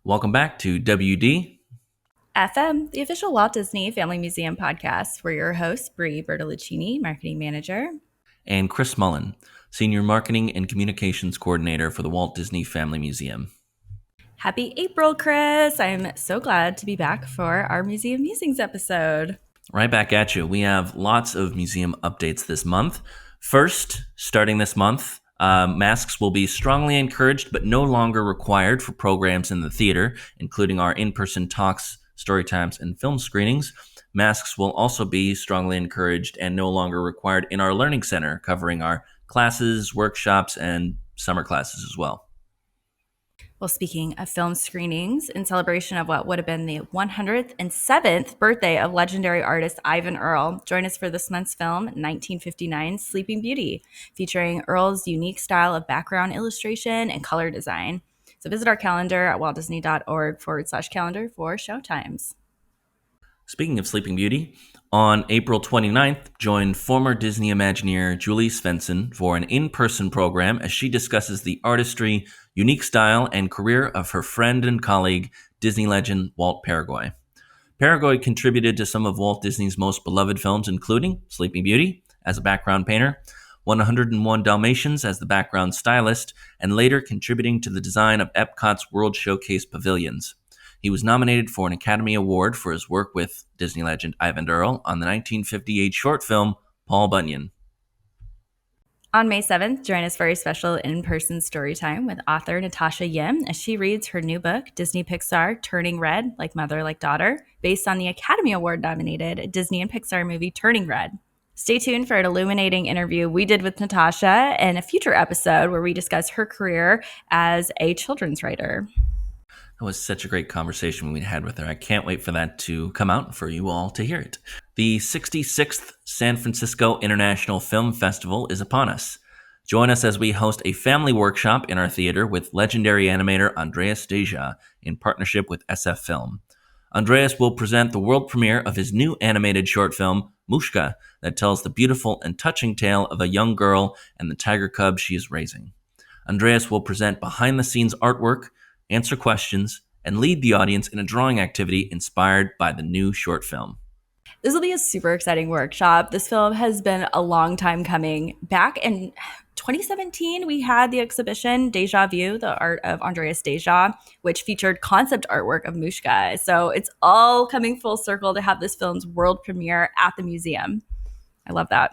Welcome back to WD. FM, the official Walt Disney Family Museum podcast. We're your hosts, Brie Bertoluccini, Marketing Manager. And Chris Mullen, Senior Marketing and Communications Coordinator for the Walt Disney Family Museum. Happy April, Chris. I'm so glad to be back for our Museum Musings episode. Right back at you. We have lots of museum updates this month. First, starting this month, masks will be strongly encouraged but no longer required for programs in the theater, including our in-person talks, story times, and film screenings. Masks will also be strongly encouraged and no longer required in our Learning Center, covering our classes, workshops, and summer classes as well. Well, speaking of film screenings, in celebration of what would have been the 107th birthday of legendary artist Ivan Earl, join us for this month's film, 1959's Sleeping Beauty, featuring Earl's unique style of background illustration and color design. So visit our calendar at waltdisney.org/calendar for showtimes. Speaking of Sleeping Beauty, on April 29th, join former Disney Imagineer Julie Svensson for an in-person program as she discusses the artistry, unique style, and career of her friend and colleague, Disney legend Walt Paraguay. Paraguay contributed to some of Walt Disney's most beloved films, including Sleeping Beauty as a background painter, 101 Dalmatians as the background stylist, and later contributing to the design of Epcot's World Showcase pavilions. He was nominated for an Academy Award for his work with Disney legend Ivan Earl on the 1958 short film Paul Bunyan. On May 7th, join us for a special in-person story time with author Natasha Yim as she reads her new book, Disney Pixar Turning Red, Like Mother, Like Daughter, based on the Academy Award-nominated Disney and Pixar movie Turning Red. Stay tuned for an illuminating interview we did with Natasha in a future episode where we discuss her career as a children's writer. That was such a great conversation we had with her. I can't wait for that to come out for you all to hear it. The 66th San Francisco International Film Festival is upon us. Join us as we host a family workshop in our theater with legendary animator Andreas Deja in partnership with SF Film. Andreas will present the world premiere of his new animated short film, Mushka, that tells the beautiful and touching tale of a young girl and the tiger cub she is raising. Andreas will present behind-the-scenes artwork, answer questions, and lead the audience in a drawing activity inspired by the new short film. This will be a super exciting workshop. This film has been a long time coming. Back in 2017, we had the exhibition Deja Vu, the art of Andreas Deja, which featured concept artwork of Mushka. So it's all coming full circle to have this film's world premiere at the museum. I love that.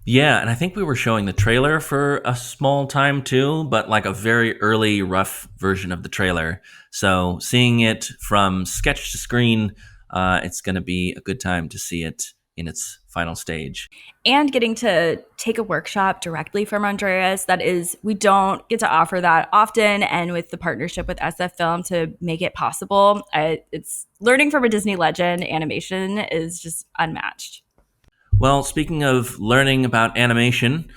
Yeah, and I think we were showing the trailer for a small time too, but like a very early, rough version of the trailer. So seeing it from sketch to screen, it's going to be a good time to see it in its final stage. And getting to take a workshop directly from Andreas, that is, we don't get to offer that often. And with the partnership with SF Film to make it possible, it's learning from a Disney legend. Animation is just unmatched. Well, speaking of learning about animation,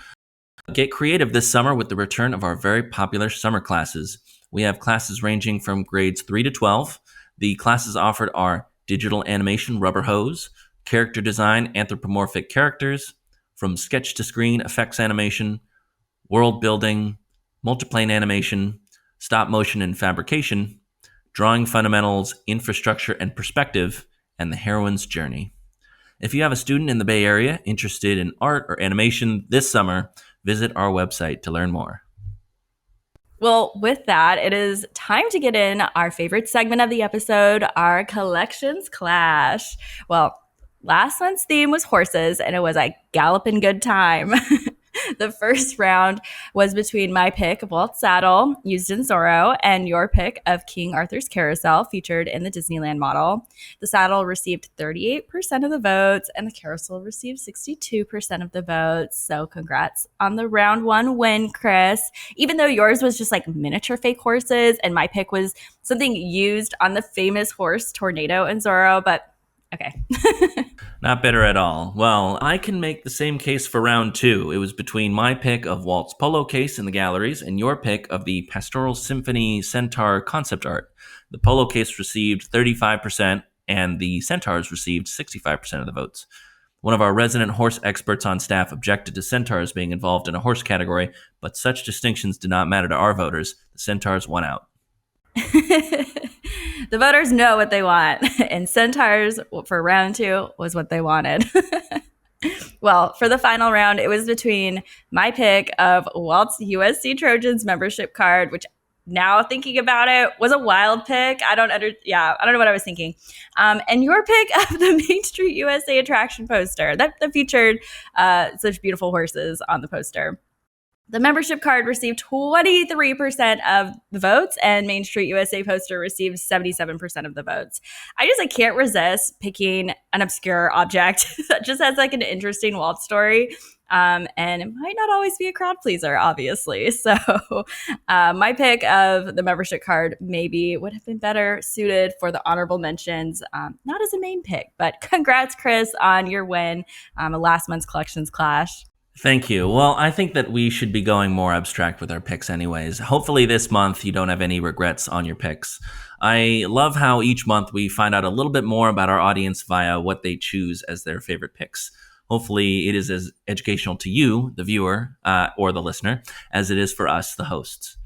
get creative this summer with the return of our very popular summer classes. We have classes ranging from grades 3 to 12. The classes offered are digital animation rubber hose, character design anthropomorphic characters, from sketch to screen effects animation, world building, multiplane animation, stop motion and fabrication, drawing fundamentals, infrastructure and perspective, and the heroine's journey. If you have a student in the Bay Area interested in art or animation this summer, visit our website to learn more. Well, with that, it is time to get in our favorite segment of the episode, our Collections Clash. Well, last month's theme was horses, and it was a galloping good time. The first round was between my pick of Walt's saddle, used in Zorro, and your pick of King Arthur's carousel, featured in the Disneyland model. The saddle received 38% of the votes, and the carousel received 62% of the votes. So congrats on the round one win, Chris. Even though yours was just like miniature fake horses, and my pick was something used on the famous horse Tornado in Zorro, but okay. Not bitter at all. Well, I can make the same case for round two. It was between my pick of Walt's polo case in the galleries and your pick of the Pastoral Symphony Centaur concept art. The polo case received 35% and the centaurs received 65% of the votes. One of our resident horse experts on staff objected to centaurs being involved in a horse category, but such distinctions did not matter to our voters. The centaurs won out. The voters know what they want, and centaurs for round two was what they wanted. Well, for the final round, it was between my pick of Walt's USC Trojans membership card, which now thinking about it was a wild pick. I don't know what I was thinking. And your pick of the Main Street USA attraction poster that featured such beautiful horses on the poster. The membership card received 23% of the votes, and Main Street USA poster received 77% of the votes. I can't resist picking an obscure object that just has like an interesting Walt story. And it might not always be a crowd pleaser, obviously. So my pick of the membership card maybe would have been better suited for the honorable mentions, not as a main pick. But congrats, Chris, on your win, last month's Collections Clash. Thank you. Well, I think that we should be going more abstract with our picks anyways. Hopefully this month you don't have any regrets on your picks. I love how each month we find out a little bit more about our audience via what they choose as their favorite picks. Hopefully it is as educational to you, the viewer, or the listener, as it is for us, the hosts.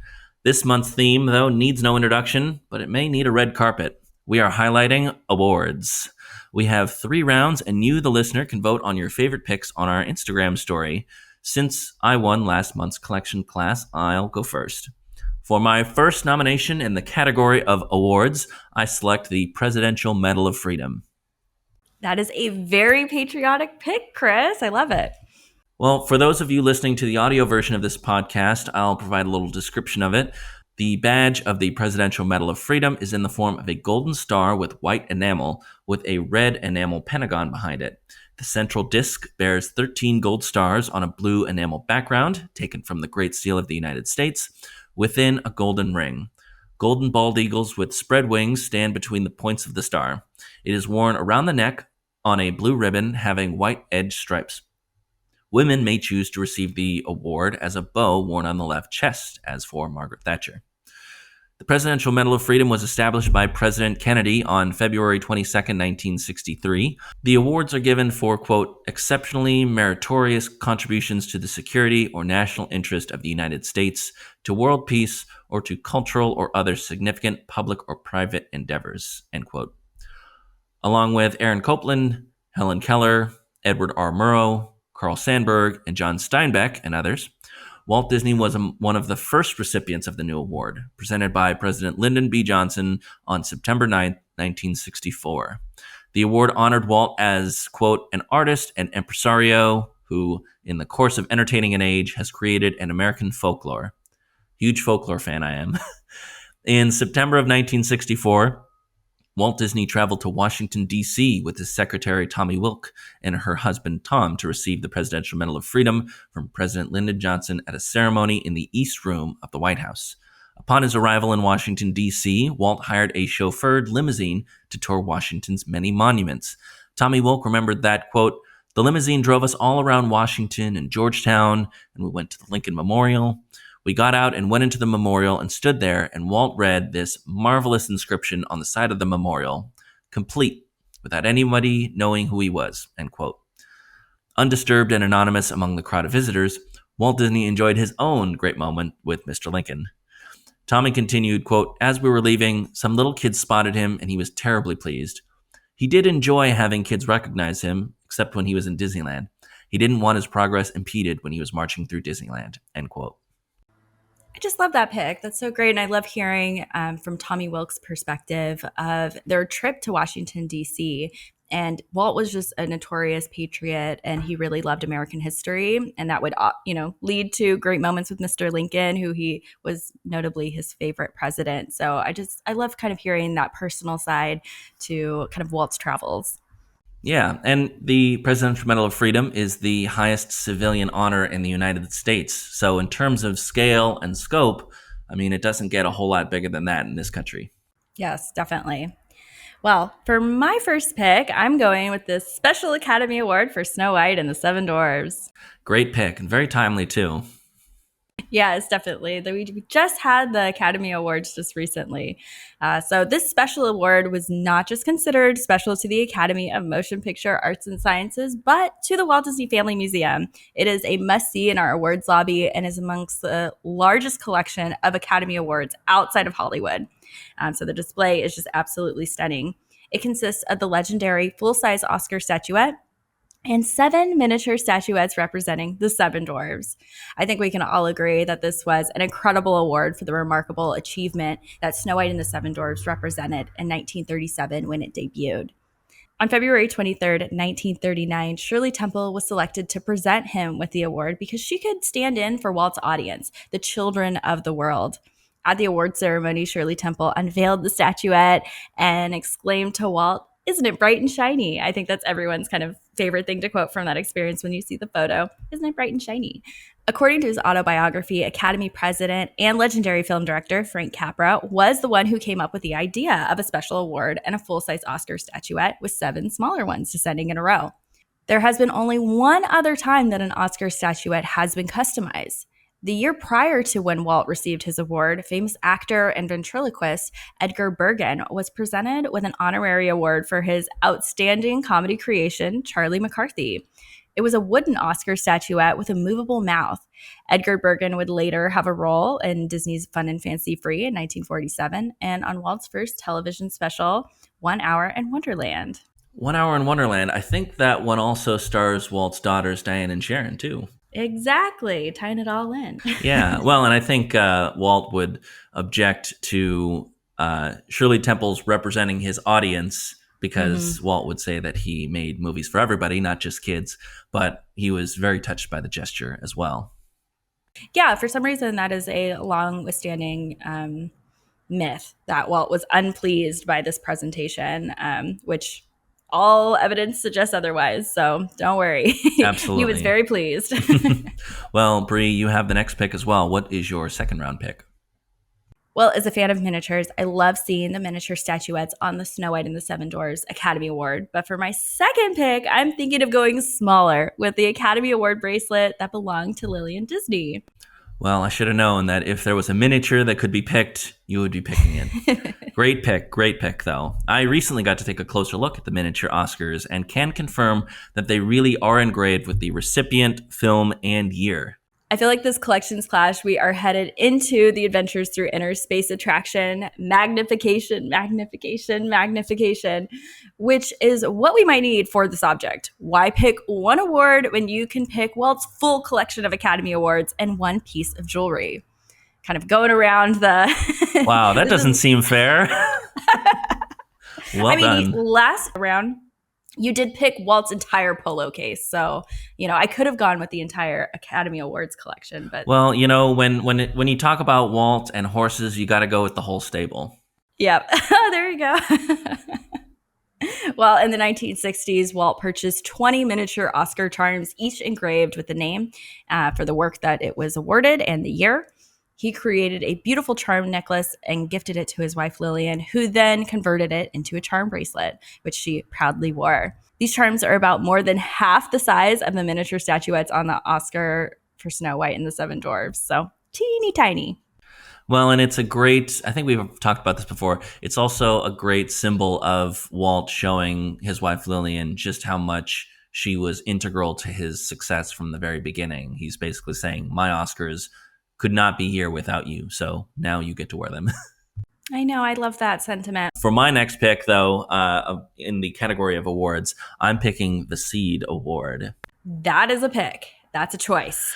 This month's theme, though, needs no introduction, but it may need a red carpet. We are highlighting awards. We have 3 rounds, and you, the listener, can vote on your favorite picks on our Instagram story. Since I won last month's collection class, I'll go first. For my first nomination in the category of awards, I select the Presidential Medal of Freedom. That is a very patriotic pick, Chris. I love it. Well, for those of you listening to the audio version of this podcast, I'll provide a little description of it. The badge of the Presidential Medal of Freedom is in the form of a golden star with white enamel with a red enamel pentagon behind it. The central disc bears 13 gold stars on a blue enamel background, taken from the Great Seal of the United States, within a golden ring. Golden bald eagles with spread wings stand between the points of the star. It is worn around the neck on a blue ribbon having white edge stripes. Women may choose to receive the award as a bow worn on the left chest, as for Margaret Thatcher. The Presidential Medal of Freedom was established by President Kennedy on February 22, 1963. The awards are given for, quote, exceptionally meritorious contributions to the security or national interest of the United States, to world peace, or to cultural or other significant public or private endeavors, end quote. Along with Aaron Copland, Helen Keller, Edward R. Murrow, Carl Sandburg, and John Steinbeck, and others, Walt Disney was one of the first recipients of the new award, presented by President Lyndon B. Johnson on September 9, 1964. The award honored Walt as, quote, an artist and impresario who, in the course of entertaining an age, has created an American folklore. Huge folklore fan I am. In September of 1964, Walt Disney traveled to Washington, D.C. with his secretary Tommy Wilk and her husband Tom to receive the Presidential Medal of Freedom from President Lyndon Johnson at a ceremony in the East Room of the White House. Upon his arrival in Washington, D.C., Walt hired a chauffeured limousine to tour Washington's many monuments. Tommy Wilk remembered that, quote, the limousine drove us all around Washington and Georgetown, and we went to the Lincoln Memorial. We got out and went into the memorial and stood there, and Walt read this marvelous inscription on the side of the memorial, complete, without anybody knowing who he was, end quote. Undisturbed and anonymous among the crowd of visitors, Walt Disney enjoyed his own great moment with Mr. Lincoln. Tommy continued, quote, as we were leaving, some little kids spotted him, and he was terribly pleased. He did enjoy having kids recognize him, except when he was in Disneyland. He didn't want his progress impeded when he was marching through Disneyland, end quote. I just love that pick. That's so great. And I love hearing from Tommy Wilk's perspective of their trip to Washington, D.C. And Walt was just a notorious patriot, and he really loved American history. And that would, lead to great moments with Mr. Lincoln, who he was notably his favorite president. So I love kind of hearing that personal side to kind of Walt's travels. Yeah, and the Presidential Medal of Freedom is the highest civilian honor in the United States. So in terms of scale and scope, I mean, it doesn't get a whole lot bigger than that in this country. Yes, definitely. Well, for my first pick, I'm going with the Special Academy Award for Snow White and the Seven Dwarfs. Great pick, and very timely too. Yes, definitely. We just had the Academy Awards just recently. So, this special award was not just considered special to the Academy of Motion Picture Arts and Sciences, but to the Walt Disney Family Museum. It is a must see in our awards lobby and is amongst the largest collection of Academy Awards outside of Hollywood. So, the display is just absolutely stunning. It consists of the legendary full size Oscar statuette and 7 miniature statuettes representing the seven dwarves. I think we can all agree that this was an incredible award for the remarkable achievement that Snow White and the Seven Dwarfs represented in 1937 when it debuted. On February 23rd, 1939, Shirley Temple was selected to present him with the award because she could stand in for Walt's audience, the children of the world. At the award ceremony, Shirley Temple unveiled the statuette and exclaimed to Walt, "Isn't it bright and shiny?" I think that's everyone's kind of favorite thing to quote from that experience when you see the photo. "Isn't it bright and shiny?" According to his autobiography, Academy president and legendary film director Frank Capra was the one who came up with the idea of a special award and a full-size Oscar statuette with 7 smaller ones descending in a row. There has been only one other time that an Oscar statuette has been customized. The year prior to when Walt received his award, famous actor and ventriloquist Edgar Bergen was presented with an honorary award for his outstanding comedy creation, Charlie McCarthy. It was a wooden Oscar statuette with a movable mouth. Edgar Bergen would later have a role in Disney's Fun and Fancy Free in 1947 and on Walt's first television special, 1 Hour in Wonderland. 1 Hour in Wonderland. I think that one also stars Walt's daughters, Diane and Sharon, too. Exactly, tying it all in. Yeah, well, and I think Walt would object to Shirley Temple's representing his audience because Walt would say that he made movies for everybody, not just kids, but he was very touched by the gesture as well. Yeah, for some reason, that is a long withstanding myth that Walt was unpleased by this presentation, which all evidence suggests otherwise. So don't worry. Absolutely. He was very pleased. Well, Bree, you have the next pick as well. What is your second round pick? Well, as a fan of miniatures, I love seeing the miniature statuettes on the Snow White and the Seven Dwarfs Academy Award. But for my second pick, I'm thinking of going smaller with the Academy Award bracelet that belonged to Lillian Disney. Well, I should have known that if there was a miniature that could be picked, you would be picking it. Great pick, though. I recently got to take a closer look at the miniature Oscars and can confirm that they really are engraved with the recipient, film, and year. I feel like this collections clash, we are headed into the Adventures Through Inner Space attraction, magnification, which is what we might need for this object. Why pick one award when you can pick Walt's full collection of Academy Awards and one piece of jewelry? Kind of going around the... Wow, that doesn't seem fair. Well done. Last round... You did pick Walt's entire polo case, so I could have gone with the entire Academy Awards collection. But well, when you talk about Walt and horses, you got to go with the whole stable. Yep, there you go. Well, in the 1960s, Walt purchased 20 miniature Oscar charms, each engraved with the name for the work that it was awarded and the year. He created a beautiful charm necklace and gifted it to his wife, Lillian, who then converted it into a charm bracelet, which she proudly wore. These charms are about more than half the size of the miniature statuettes on the Oscar for Snow White and the Seven Dwarfs. So teeny tiny. Well, and it's a great, I think we've talked about this before, it's also a great symbol of Walt showing his wife, Lillian, just how much she was integral to his success from the very beginning. He's basically saying, my Oscars could not be here without you, so now you get to wear them. I know, I love that sentiment. For my next pick, though, in the category of awards, I'm picking the Seed Award. That is a pick. That's a choice.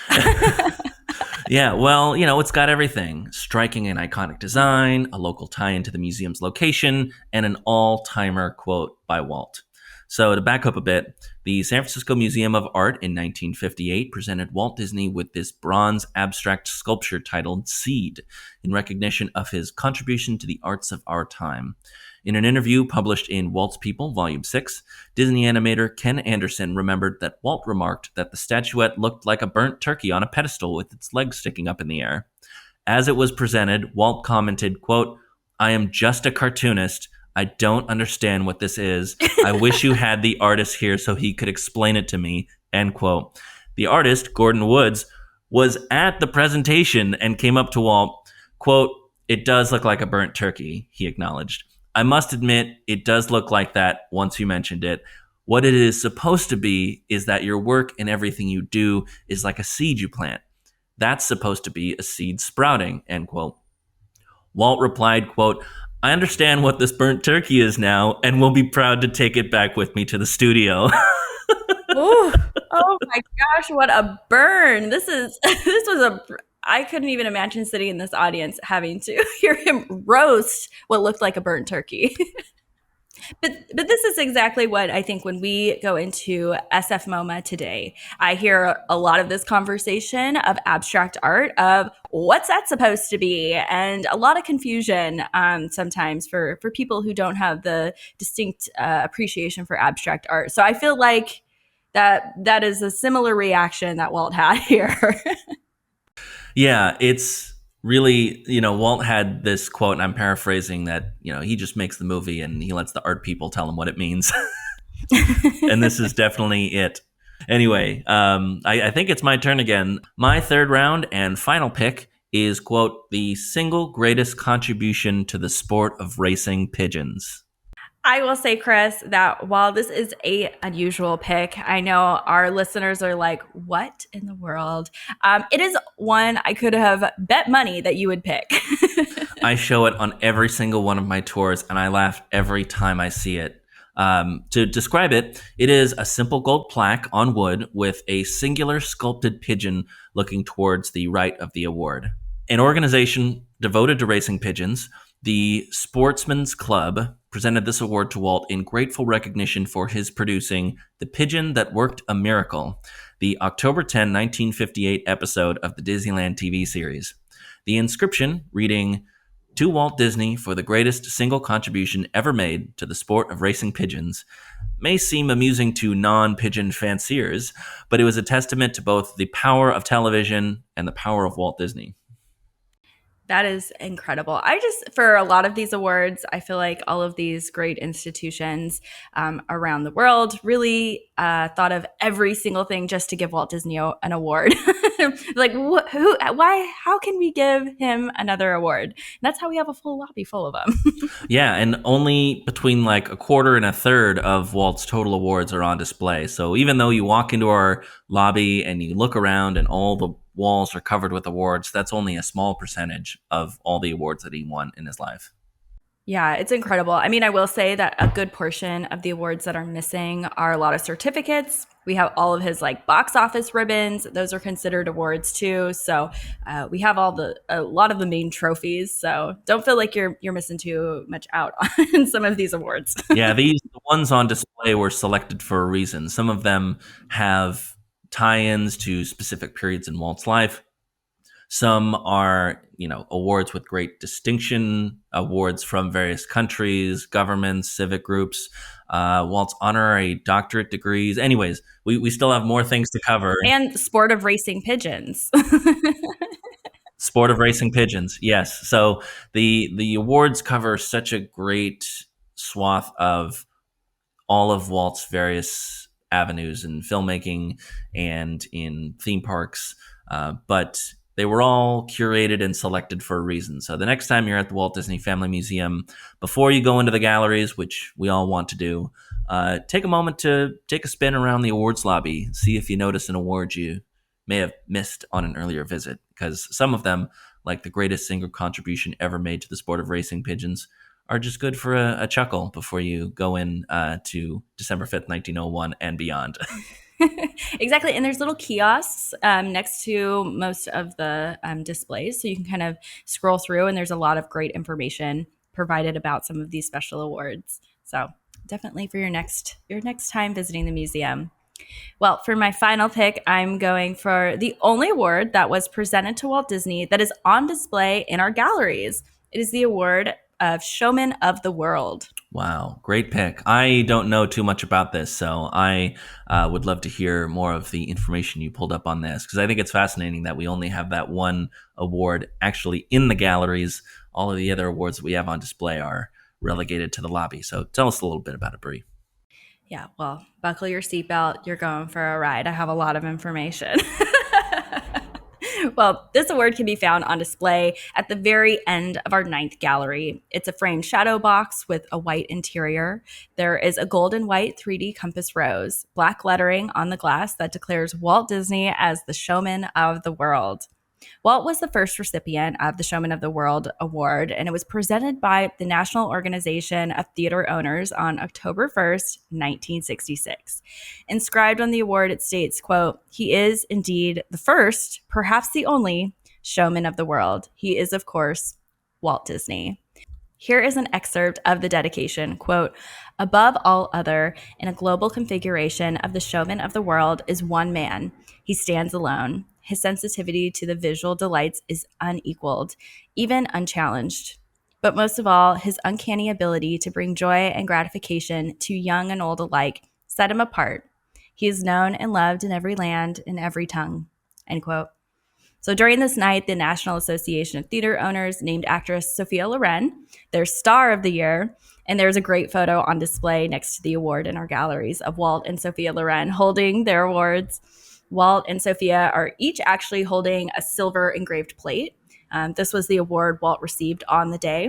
Yeah, well, it's got everything. Striking and iconic design, a local tie-in to the museum's location, and an all-timer quote by Walt. So to back up a bit, the San Francisco Museum of Art in 1958 presented Walt Disney with this bronze abstract sculpture titled Seed in recognition of his contribution to the arts of our time. In an interview published in Walt's People, Volume 6, Disney animator Ken Anderson remembered that Walt remarked that the statuette looked like a burnt turkey on a pedestal with its legs sticking up in the air. As it was presented, Walt commented, quote, "I am just a cartoonist. I don't understand what this is. I wish you had the artist here so he could explain it to me," end quote. The artist, Gordon Woods, was at the presentation and came up to Walt, quote, "It does look like a burnt turkey," he acknowledged. "I must admit, it does look like that once you mentioned it. What it is supposed to be is that your work and everything you do is like a seed you plant. That's supposed to be a seed sprouting," end quote. Walt replied, quote, "I understand what this burnt turkey is now and will be proud to take it back with me to the studio." Ooh. Oh my gosh, what a burn. This was a I couldn't even imagine sitting in this audience having to hear him roast what looked like a burnt turkey. But this is exactly what I think when we go into SF MoMA today. I hear a lot of this conversation of abstract art, of what's that supposed to be, and a lot of confusion sometimes for people who don't have the distinct appreciation for abstract art. So I feel like that is a similar reaction that Walt had here. Yeah, it's really, Walt had this quote, and I'm paraphrasing that, he just makes the movie and he lets the art people tell him what it means. And this is definitely it. Anyway, I think it's my turn again. My third round and final pick is, quote, "the single greatest contribution to the sport of racing pigeons." I will say, Chris, that while this is a unusual pick, I know our listeners are like, "What in the world?" It is one I could have bet money that you would pick. I show it on every single one of my tours, and I laugh every time I see it. To describe it, it is a simple gold plaque on wood with a singular sculpted pigeon looking towards the right of the award. An organization devoted to racing pigeons, the Sportsman's Club, presented this award to Walt in grateful recognition for his producing The Pigeon That Worked a Miracle, the October 10, 1958 episode of the Disneyland TV series. The inscription, reading, "To Walt Disney for the greatest single contribution ever made to the sport of racing pigeons," may seem amusing to non-pigeon fanciers, but it was a testament to both the power of television and the power of Walt Disney. That is incredible. For a lot of these awards, I feel like all of these great institutions around the world really thought of every single thing just to give Walt Disney an award. Like, why, how can we give him another award? And that's how we have a full lobby full of them. Yeah, and only between like a quarter and a third of Walt's total awards are on display. So even though you walk into our lobby and you look around and all the walls are covered with awards, that's only a small percentage of all the awards that he won in his life. Yeah, it's incredible. I mean, I will say that a good portion of the awards that are missing are a lot of certificates. We have all of his like box office ribbons; those are considered awards too. So we have a lot of the main trophies. So don't feel like you're missing too much out on some of these awards. Yeah, the ones on display were selected for a reason. Some of them have tie-ins to specific periods in Walt's life. Some are, awards with great distinction, awards from various countries, governments, civic groups, Walt's honorary doctorate degrees. Anyways, we still have more things to cover. And sport of racing pigeons. Sport of racing pigeons, yes. So the awards cover such a great swath of all of Walt's various avenues in filmmaking and in theme parks, but they were all curated and selected for a reason. So the next time you're at the Walt Disney Family Museum, before you go into the galleries, which we all want to do, take a moment to take a spin around the awards lobby, see if you notice an award you may have missed on an earlier visit, because some of them, like the greatest single contribution ever made to the sport of racing pigeons, are just good for a chuckle before you go in to December 5th, 1901 and beyond. Exactly. And there's little kiosks next to most of the displays. So you can kind of scroll through, and there's a lot of great information provided about some of these special awards. So definitely for your next time visiting the museum. Well, for my final pick, I'm going for the only award that was presented to Walt Disney that is on display in our galleries. It is the award of Showman of the World. Wow, great pick. I don't know too much about this, so I would love to hear more of the information you pulled up on this, because I think it's fascinating that we only have that one award actually in the galleries. All of the other awards that we have on display are relegated to the lobby. So tell us a little bit about it, Brie. Yeah, well, buckle your seatbelt. You're going for a ride. I have a lot of information. Well, this award can be found on display at the very end of our ninth gallery. It's a framed shadow box with a white interior. There is a gold and white 3D compass rose, black lettering on the glass that declares Walt Disney as the showman of the world. Walt was the first recipient of the Showman of the World Award, and it was presented by the National Organization of Theater Owners on October 1st, 1966. Inscribed on the award, it states, quote, "He is indeed the first, perhaps the only, showman of the world. He is, of course, Walt Disney." Here is an excerpt of the dedication, quote, "Above all other, in a global configuration of the showman of the world is one man. He stands alone. His sensitivity to the visual delights is unequaled, even unchallenged. But most of all, his uncanny ability to bring joy and gratification to young and old alike set him apart. He is known and loved in every land, in every tongue," end quote. So during this night, the National Association of Theater Owners named actress Sophia Loren their Star of the Year. And there's a great photo on display next to the award in our galleries of Walt and Sophia Loren holding their awards. Walt and Sophia are each actually holding a silver engraved plate. This was the award Walt received on the day.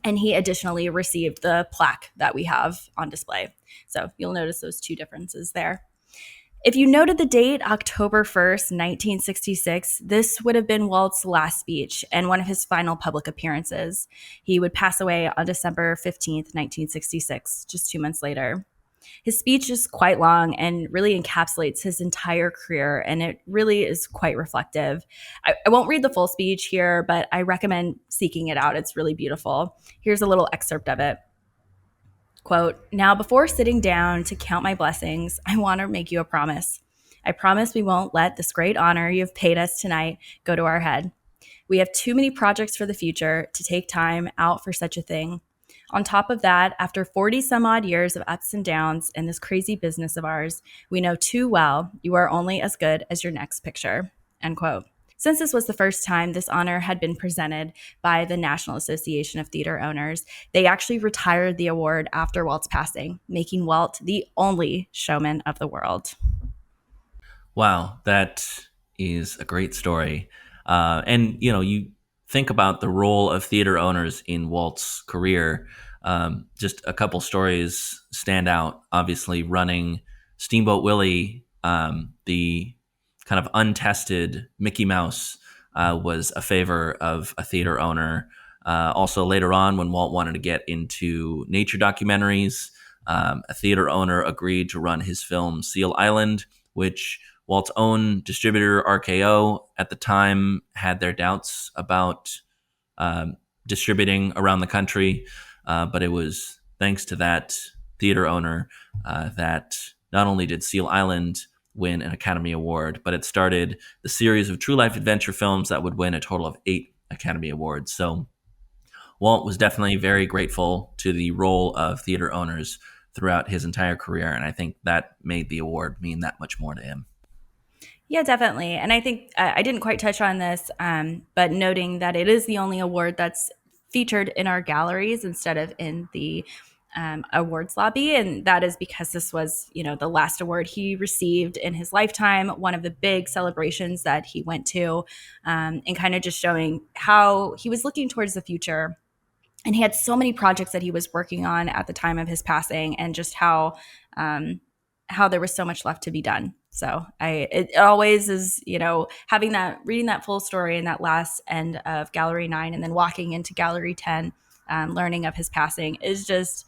And he additionally received the plaque that we have on display. So you'll notice those two differences there. If you noted the date, October 1st, 1966, this would have been Walt's last speech and one of his final public appearances. He would pass away on December 15th, 1966, just 2 months later. His speech is quite long and really encapsulates his entire career, and it really is quite reflective. I won't read the full speech here, but I recommend seeking it out. It's really beautiful. Here's a little excerpt of it. Quote, "Now, before sitting down to count my blessings, I want to make you a promise. I promise we won't let this great honor you've paid us tonight go to our head. We have too many projects for the future to take time out for such a thing. On top of that, after 40 some odd years of ups and downs in this crazy business of ours, we know too well you are only as good as your next picture," end quote. Since this was the first time this honor had been presented by the National Association of Theater Owners, they actually retired the award after Walt's passing, making Walt the only showman of the world. Wow, that is a great story. And, you think about the role of theater owners in Walt's career. Just a couple stories stand out. Obviously, running Steamboat Willie, the kind of untested Mickey Mouse, was a favor of a theater owner. Also, later on, when Walt wanted to get into nature documentaries, a theater owner agreed to run his film Seal Island, which Walt's own distributor, RKO, at the time had their doubts about distributing around the country. But it was thanks to that theater owner that not only did Seal Island win an Academy Award, but it started the series of true life adventure films that would win a total of 8 Academy Awards. So Walt was definitely very grateful to the role of theater owners throughout his entire career, and I think that made the award mean that much more to him. Yeah, definitely. And I think I didn't quite touch on this, but noting that it is the only award that's featured in our galleries instead of in the awards lobby. And that is because this was, the last award he received in his lifetime, one of the big celebrations that he went to, and kind of just showing how he was looking towards the future. And he had so many projects that he was working on at the time of his passing, and just how there was so much left to be done. So it always is, reading that full story in that last end of Gallery 9 and then walking into Gallery 10, learning of his passing is just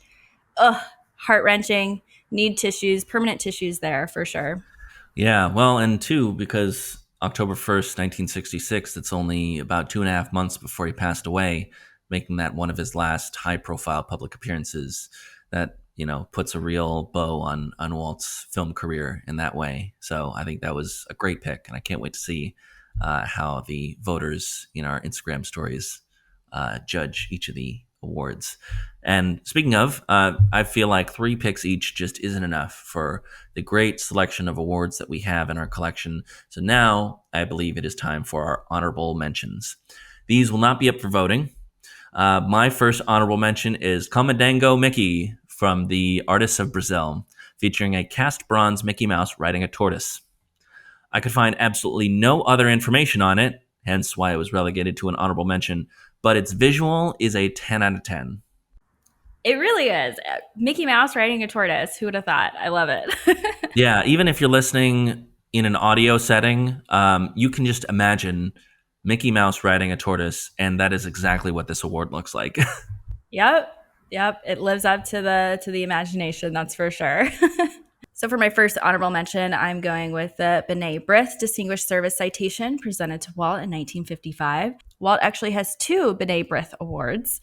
heart-wrenching. Need tissues, permanent tissues there for sure. Yeah, well, and two, because October 1st, 1966, it's only about 2.5 months before he passed away, making that one of his last high-profile public appearances. That puts a real bow on Walt's film career in that way. So I think that was a great pick, and I can't wait to see how the voters in our Instagram stories judge each of the awards. And speaking of, I feel like 3 picks each just isn't enough for the great selection of awards that we have in our collection. So now I believe it is time for our honorable mentions. These will not be up for voting. My first honorable mention is Comedango Mickey from the Artists of Brazil, featuring a cast bronze Mickey Mouse riding a tortoise. I could find absolutely no other information on it, hence why it was relegated to an honorable mention, but its visual is a 10 out of 10. It really is. Mickey Mouse riding a tortoise. Who would have thought? I love it. Yeah, even if you're listening in an audio setting, you can just imagine Mickey Mouse riding a tortoise, and that is exactly what this award looks like. Yep. Yep. It lives up to the imagination, that's for sure. So for my first honorable mention, I'm going with the B'nai B'rith Distinguished Service Citation presented to Walt in 1955. Walt actually has two B'nai B'rith awards,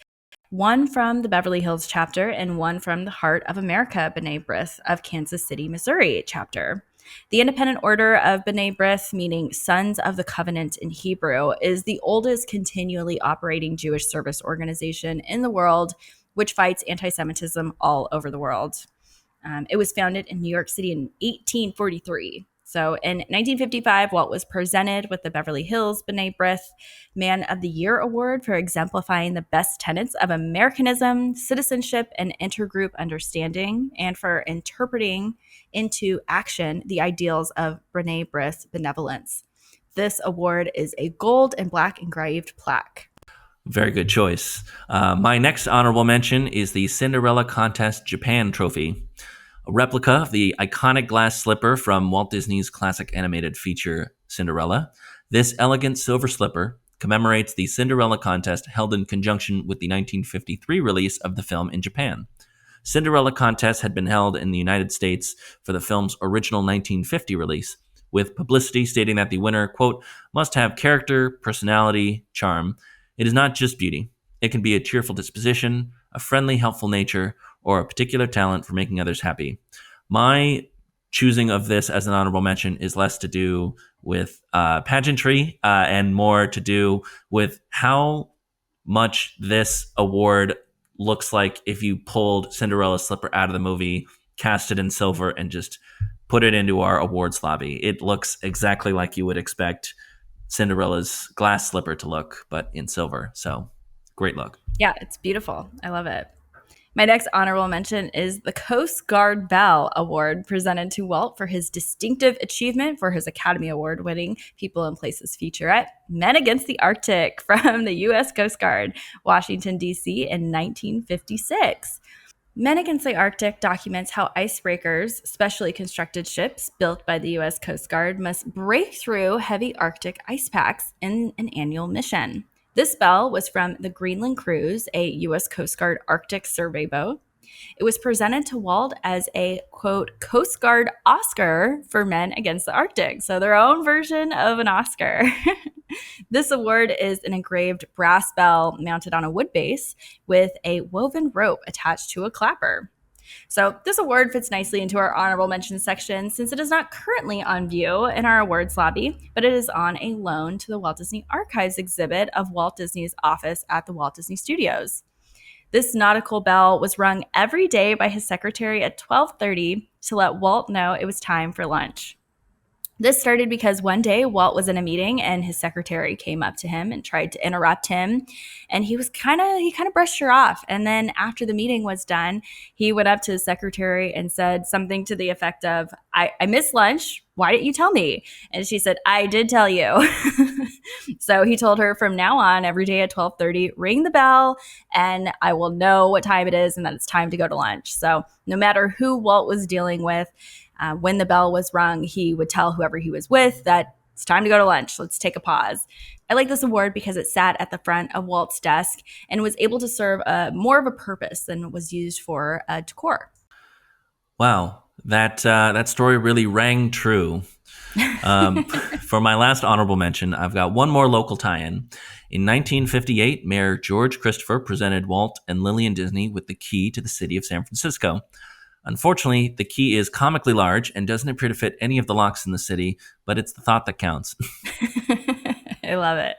one from the Beverly Hills chapter and one from the Heart of America B'nai B'rith of Kansas City, Missouri chapter. The Independent Order of B'nai B'rith, meaning Sons of the Covenant in Hebrew, is the oldest continually operating Jewish service organization in the world, which fights anti-Semitism all over the world. It was founded in New York City in 1843. So in 1955, Walt was presented with the Beverly Hills B'nai B'rith Man of the Year Award for exemplifying the best tenets of Americanism, citizenship, and intergroup understanding, and for interpreting into action the ideals of B'nai B'rith's benevolence. This award is a gold and black engraved plaque. Very good choice. My next honorable mention is the Cinderella Contest Japan Trophy, a replica of the iconic glass slipper from Walt Disney's classic animated feature Cinderella. This elegant silver slipper commemorates the Cinderella contest held in conjunction with the 1953 release of the film in Japan. Cinderella contest had been held in the United States for the film's original 1950 release, with publicity stating that the winner, quote, must have character, personality, charm. It is not just beauty. It can be a cheerful disposition, a friendly, helpful nature, or a particular talent for making others happy. My choosing of this as an honorable mention is less to do with pageantry and more to do with how much this award looks like if you pulled Cinderella's slipper out of the movie, cast it in silver, and just put it into our awards lobby. It looks exactly like you would expect Cinderella's glass slipper to look, but in silver. So great look. Yeah, it's beautiful. I love it. My next honorable mention is the Coast Guard Bell Award presented to Walt for his distinctive achievement for his Academy Award winning People and Places featurette, Men Against the Arctic, from the U.S. Coast Guard, Washington, D.C. in 1956. Men Against the Arctic documents how icebreakers, specially constructed ships built by the U.S. Coast Guard, must break through heavy Arctic ice packs in an annual mission. This bell was from the Greenland Cruise, a U.S. Coast Guard Arctic survey boat. It was presented to Walt as a, quote, Coast Guard Oscar for Men Against the Arctic, so their own version of an Oscar. This award is an engraved brass bell mounted on a wood base with a woven rope attached to a clapper. So this award fits nicely into our honorable mention section since it is not currently on view in our awards lobby, but it is on a loan to the Walt Disney Archives exhibit of Walt Disney's office at the Walt Disney Studios. This nautical bell was rung every day by his secretary at 12:30 to let Walt know it was time for lunch. This started because one day Walt was in a meeting and his secretary came up to him and tried to interrupt him, and he kind of brushed her off. And then after the meeting was done, he went up to his secretary and said something to the effect of, I missed lunch. Why didn't you tell me? And she said, I did tell you. So he told her, from now on, every day at 12:30, ring the bell and I will know what time it is and that it's time to go to lunch. So no matter who Walt was dealing with, when the bell was rung, he would tell whoever he was with that it's time to go to lunch. Let's take a pause. I like this award because it sat at the front of Walt's desk and was able to serve more of a purpose than was used for decor. Wow, that story really rang true. For my last honorable mention, I've got one more local tie-in. In 1958, Mayor George Christopher presented Walt and Lillian Disney with the key to the city of San Francisco. Unfortunately, the key is comically large and doesn't appear to fit any of the locks in the city, but it's the thought that counts. I love it.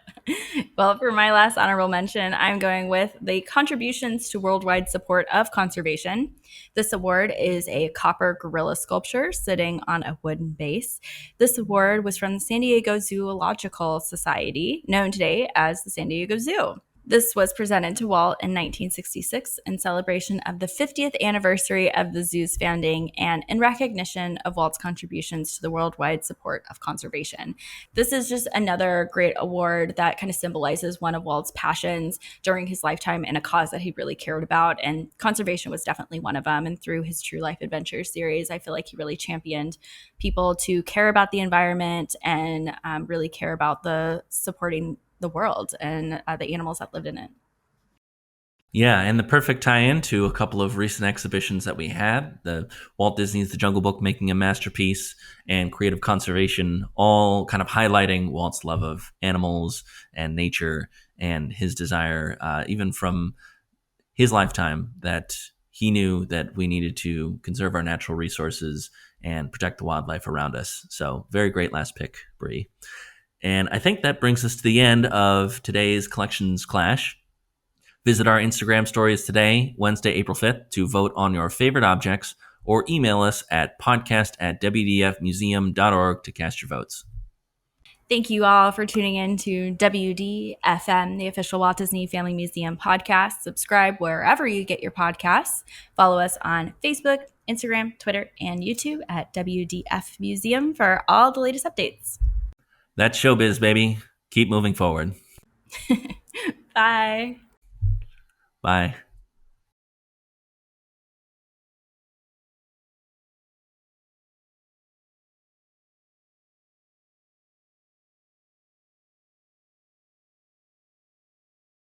Well, for my last honorable mention, I'm going with the Contributions to Worldwide Support of Conservation. This award is a copper gorilla sculpture sitting on a wooden base. This award was from the San Diego Zoological Society, known today as the San Diego Zoo. This was presented to Walt in 1966 in celebration of the 50th anniversary of the zoo's founding and in recognition of Walt's contributions to the worldwide support of conservation. This is just another great award that kind of symbolizes one of Walt's passions during his lifetime and a cause that he really cared about. And conservation was definitely one of them. And through his True Life Adventures series, I feel like he really championed people to care about the environment and really care about the supporting the world and the animals that lived in it. Yeah, and the perfect tie-in to a couple of recent exhibitions that we had, the Walt Disney's The Jungle Book Making a Masterpiece and Creative Conservation, all kind of highlighting Walt's love of animals and nature and his desire, even from his lifetime, that he knew that we needed to conserve our natural resources and protect the wildlife around us. So very great last pick, Bree. And I think that brings us to the end of today's Collections Clash. Visit our Instagram stories today, Wednesday, April 5th, to vote on your favorite objects, or email us at podcast@wdfmuseum.org to cast your votes. Thank you all for tuning in to WDFM, the official Walt Disney Family Museum podcast. Subscribe wherever you get your podcasts. Follow us on Facebook, Instagram, Twitter, and YouTube at WDF Museum for all the latest updates. That's showbiz, baby. Keep moving forward. Bye. Bye.